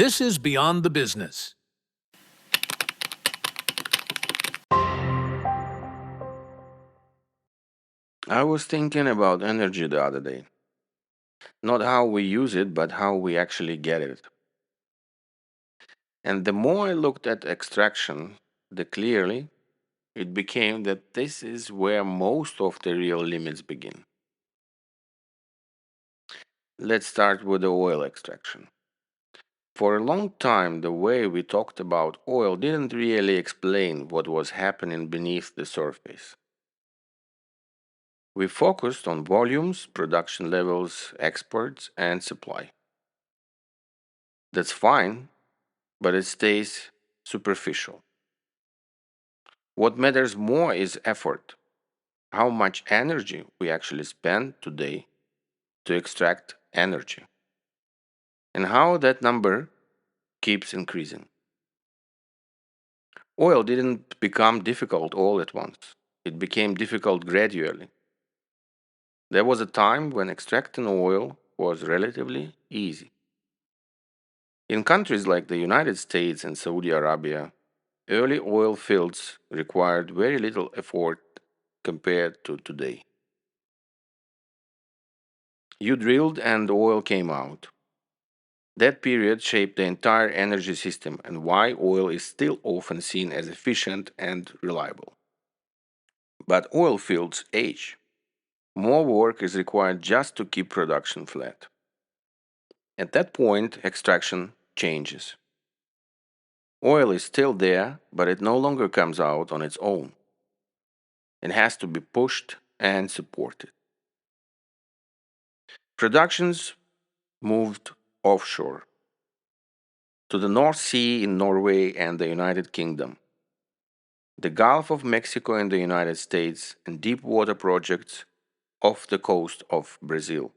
This is Beyond the Business. I was thinking about energy the other day. Not how we use it, but how we actually get it. And the more I looked at extraction, the clearly it became that this is where most of the real limits begin. Let's start with the oil extraction. For a long time, the way we talked about oil didn't really explain what was happening beneath the surface. We focused on volumes, production levels, exports, and supply. That's fine, but it stays superficial. What matters more is effort, how much energy we actually spend today to extract energy, and how that number keeps increasing. Oil didn't become difficult all at once, it became difficult gradually. There was a time when extracting oil was relatively easy. In countries like the United States and Saudi Arabia, early oil fields required very little effort compared to today. You drilled and oil came out. That period shaped the entire energy system and why oil is still often seen as efficient and reliable. But oil fields age. More work is required just to keep production flat. At that point, extraction changes. Oil is still there, but it no longer comes out on its own. It has to be pushed and supported. Productions moved offshore to the North Sea in Norway and the United Kingdom, the Gulf of Mexico in the United States, and deep water projects off the coast of Brazil.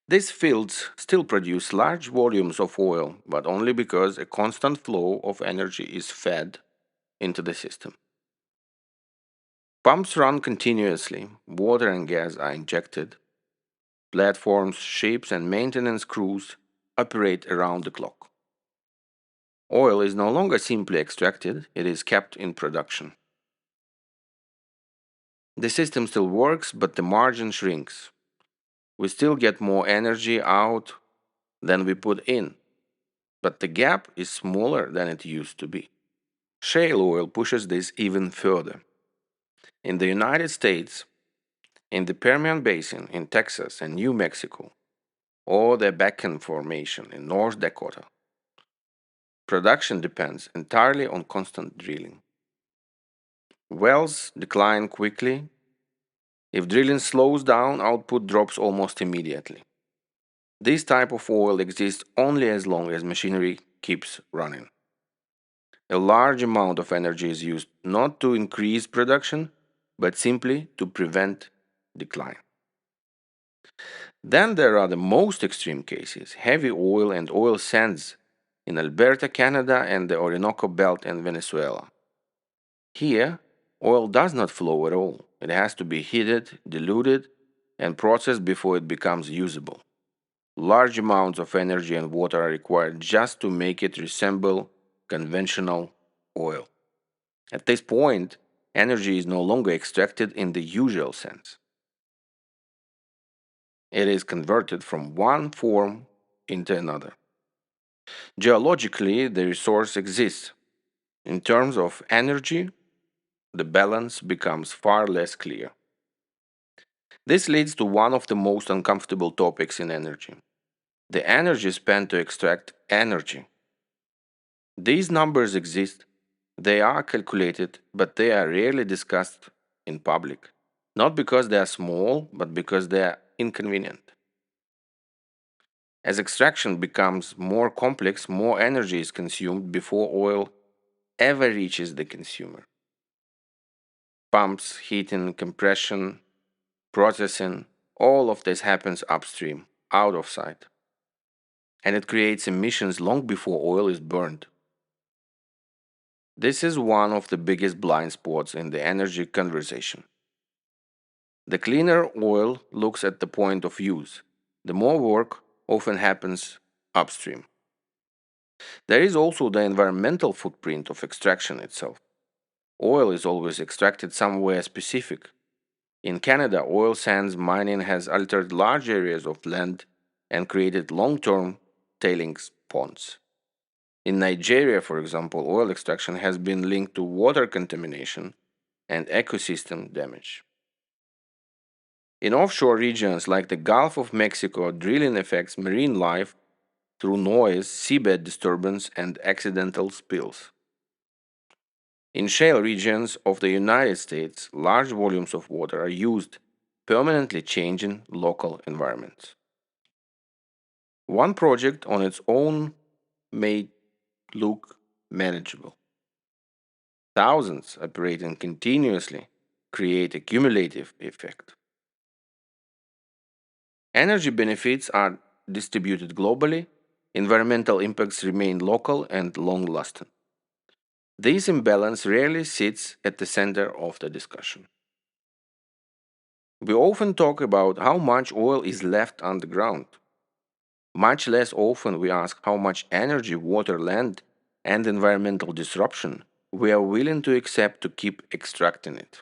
These fields still produce large volumes of oil, but only because a constant flow of energy is fed into the system. Pumps run continuously, water and gas are injected, platforms, ships, and maintenance crews operate around the clock. Oil is no longer simply extracted, it is kept in production. The system still works, but the margin shrinks. We still get more energy out than we put in, but the gap is smaller than it used to be. Shale oil pushes this even further. In the United States, in the Permian Basin in Texas and New Mexico, or the Bakken Formation in North Dakota, production depends entirely on constant drilling. Wells decline quickly. If drilling slows down, output drops almost immediately. This type of oil exists only as long as machinery keeps running. A large amount of energy is used not to increase production, but simply to prevent decline. Then there are the most extreme cases, heavy oil and oil sands in Alberta, Canada, and the Orinoco Belt in Venezuela. Here, oil does not flow at all. It has to be heated, diluted, and processed before it becomes usable. Large amounts of energy and water are required just to make it resemble conventional oil. At this point, energy is no longer extracted in the usual sense. It is converted from one form into another. Geologically, the resource exists. In terms of energy, the balance becomes far less clear. This leads to one of the most uncomfortable topics in energy: the energy spent to extract energy. These numbers exist, they are calculated, but they are rarely discussed in public. Not because they are small, but because they are inconvenient. As extraction becomes more complex, more energy is consumed before oil ever reaches the consumer. Pumps, heating, compression, processing, all of this happens upstream, out of sight. And it creates emissions long before oil is burned. This is one of the biggest blind spots in the energy conversation. The cleaner oil looks at the point of use. The more work often happens upstream. There is also the environmental footprint of extraction itself. Oil is always extracted somewhere specific. In Canada, oil sands mining has altered large areas of land and created long term tailings ponds. In Nigeria, for example, oil extraction has been linked to water contamination and ecosystem damage. In offshore regions like the Gulf of Mexico, drilling affects marine life through noise, seabed disturbance, and accidental spills. In shale regions of the United States, large volumes of water are used, permanently changing local environments. One project on its own may look manageable. Thousands operating continuously create a cumulative effect. Energy benefits are distributed globally, environmental impacts remain local and long lasting. This imbalance rarely sits at the center of the discussion. We often talk about how much oil is left underground. Much less often we ask how much energy, water, land, and environmental disruption we are willing to accept to keep extracting it.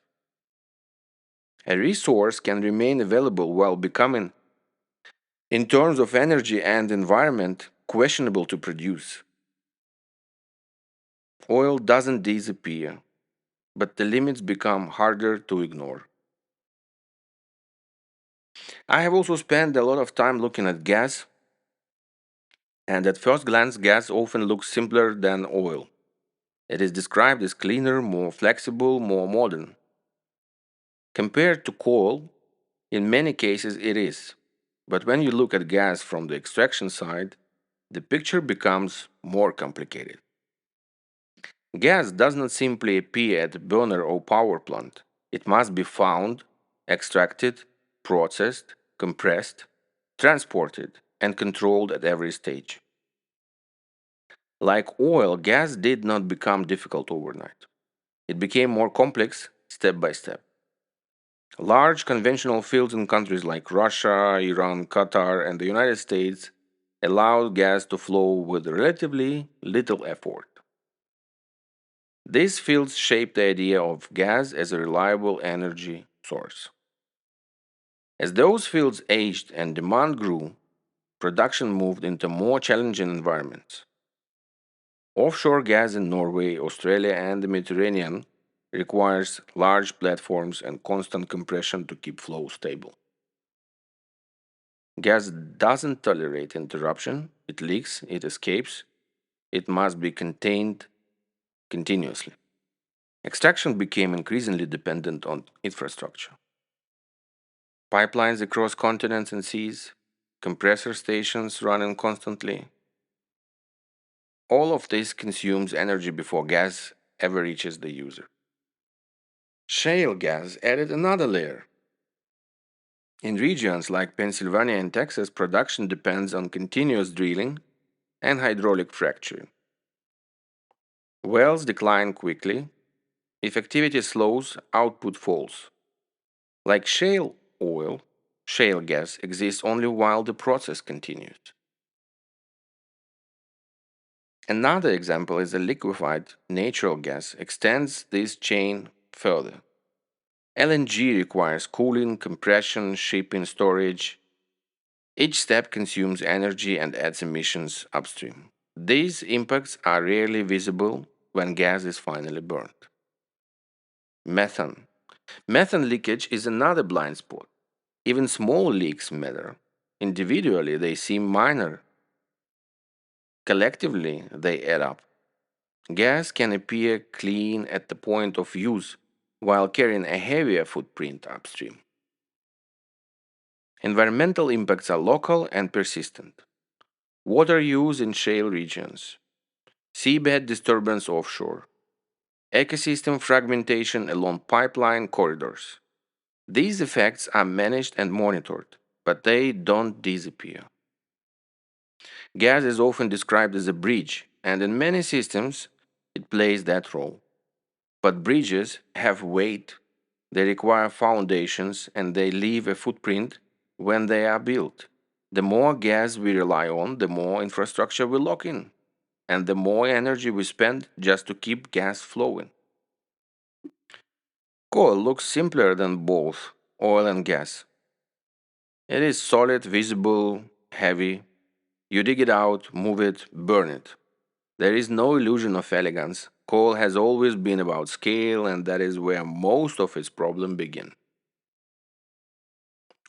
A resource can remain available while becoming, in terms of energy and environment, questionable to produce. Oil doesn't disappear, but the limits become harder to ignore. I have also spent a lot of time looking at gas, and at first glance, gas often looks simpler than oil. It is described as cleaner, more flexible, more modern. Compared to coal, in many cases it is. But when you look at gas from the extraction side, the picture becomes more complicated. Gas does not simply appear at a burner or power plant. It must be found, extracted, processed, compressed, transported, and controlled at every stage. Like oil, gas did not become difficult overnight. It became more complex step by step. Large conventional fields in countries like Russia, Iran, Qatar, and the United States allowed gas to flow with relatively little effort. These fields shaped the idea of gas as a reliable energy source. As those fields aged and demand grew, production moved into more challenging environments. Offshore gas in Norway, Australia, and the Mediterranean requires large platforms and constant compression to keep flow stable. Gas doesn't tolerate interruption, it leaks, it escapes, it must be contained continuously. Extraction became increasingly dependent on infrastructure. Pipelines across continents and seas, compressor stations running constantly. All of this consumes energy before gas ever reaches the user. Shale gas added another layer. In regions like Pennsylvania and Texas, production depends on continuous drilling and hydraulic fracturing. Wells decline quickly. If activity slows, output falls. Like shale oil, shale gas exists only while the process continues. Another example is the liquefied natural gas extends this chain further. LNG requires cooling, compression, shipping, storage. Each step consumes energy and adds emissions upstream. These impacts are rarely visible when gas is finally burned. Methane. Methane leakage is another blind spot. Even small leaks matter. Individually, they seem minor. Collectively, they add up. Gas can appear clean at the point of use while carrying a heavier footprint upstream. Environmental impacts are local and persistent. Water use in shale regions, seabed disturbance offshore, ecosystem fragmentation along pipeline corridors. These effects are managed and monitored, but they don't disappear. Gas is often described as a bridge, and in many systems, it plays that role. But bridges have weight, they require foundations, and they leave a footprint when they are built. The more gas we rely on, the more infrastructure we lock in. and the more energy we spend just to keep gas flowing. Coal looks simpler than both oil and gas. It is solid, visible, heavy. You dig it out, move it, burn it. There is no illusion of elegance. Coal has always been about scale, and that is where most of its problems begin.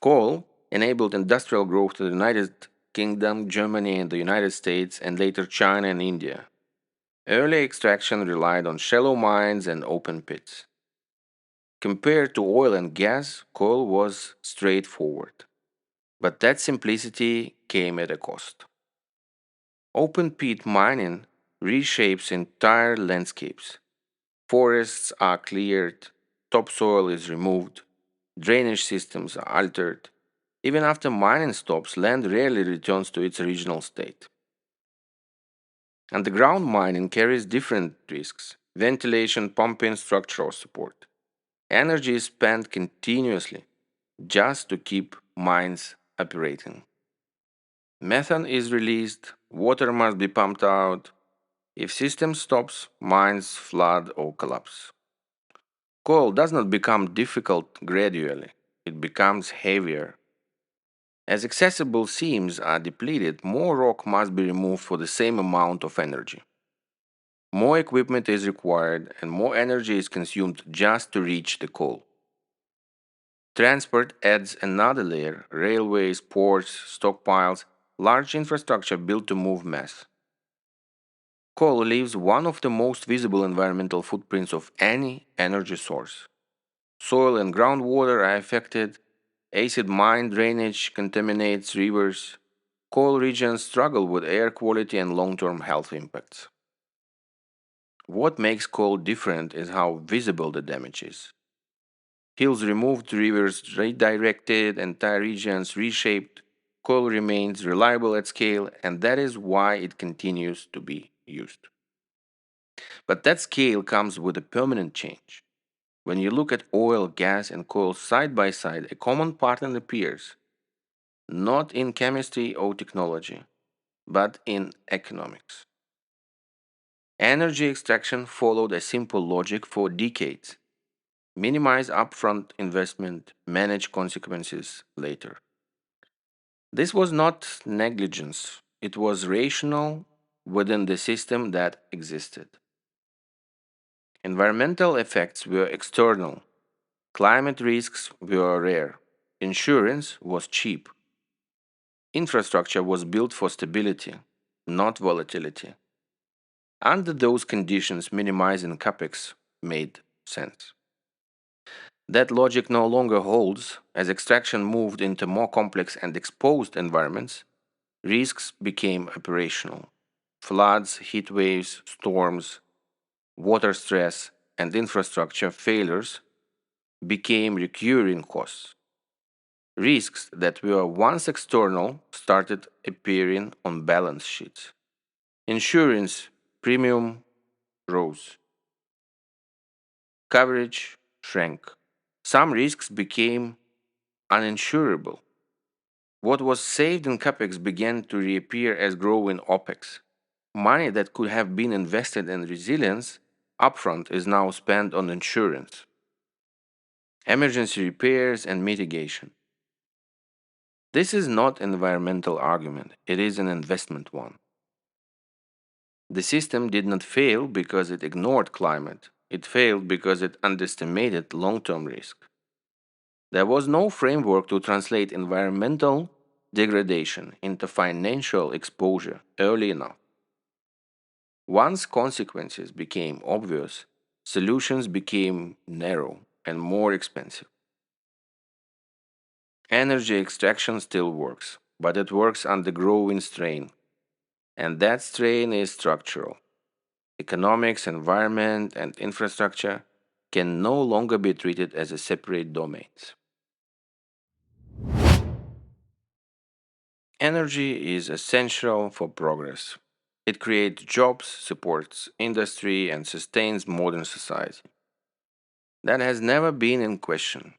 Coal enabled industrial growth to the United Kingdom, Germany, and the United States, and later China and India. Early extraction relied on shallow mines and open pits. Compared to oil and gas, coal was straightforward. But that simplicity came at a cost. Open pit mining reshapes entire landscapes. Forests are cleared, topsoil is removed, drainage systems are altered. Even after mining stops, land rarely returns to its original state. Underground mining carries different risks: ventilation, pumping, structural support. Energy is spent continuously just to keep mines operating. Methane is released, water must be pumped out. If system stops, mines flood or collapse. Coal does not become difficult gradually, it becomes heavier. As accessible seams are depleted, more rock must be removed for the same amount of energy. More equipment is required and more energy is consumed just to reach the coal. Transport adds another layer: railways, ports, stockpiles, large infrastructure built to move mass. Coal leaves one of the most visible environmental footprints of any energy source. Soil and groundwater are affected, acid mine drainage contaminates rivers. Coal regions struggle with air quality and long term health impacts. What makes coal different is how visible the damage is. Hills removed, rivers redirected, entire regions reshaped. Coal remains reliable at scale, and that is why it continues to be used. But that scale comes with a permanent change. When you look at oil, gas, and coal side by side, a common pattern appears, not in chemistry or technology, but in economics. Energy extraction followed a simple logic for decades: minimize upfront investment, manage consequences later. This was not negligence, it was rational within the system that existed. Environmental effects were external, climate risks were rare, insurance was cheap, infrastructure was built for stability, not volatility. Under those conditions, minimizing capex made sense. That logic no longer holds. As extraction moved into more complex and exposed environments, risks became operational. Floods, heat waves, storms, water stress, and infrastructure failures became recurring costs. Risks that were once external started appearing on balance sheets. Insurance premium rose, coverage shrank. Some risks became uninsurable. What was saved in capex began to reappear as growing opex. Money that could have been invested in resilience upfront is now spent on insurance, emergency repairs, and mitigation. This is not an environmental argument, it is an investment one. The system did not fail because it ignored climate, it failed because it underestimated long term risk. There was no framework to translate environmental degradation into financial exposure early enough. Once consequences became obvious, solutions became narrow and more expensive. Energy extraction still works, but it works under growing strain, and that strain is structural. Economics, environment, and infrastructure can no longer be treated as a separate domains. Energy is essential for progress. It creates jobs, supports industry, and sustains modern society. That has never been in question.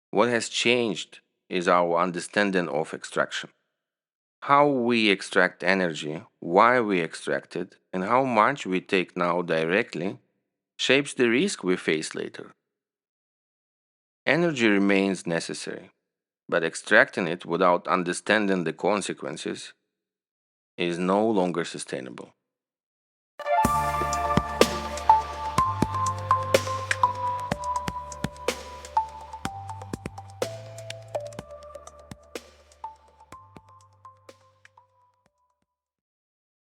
What has changed is our understanding of extraction. How we extract energy, why we extract it, and how much we take now directly shapes the risk we face later. Energy remains necessary, but extracting it without understanding the consequences is no longer sustainable.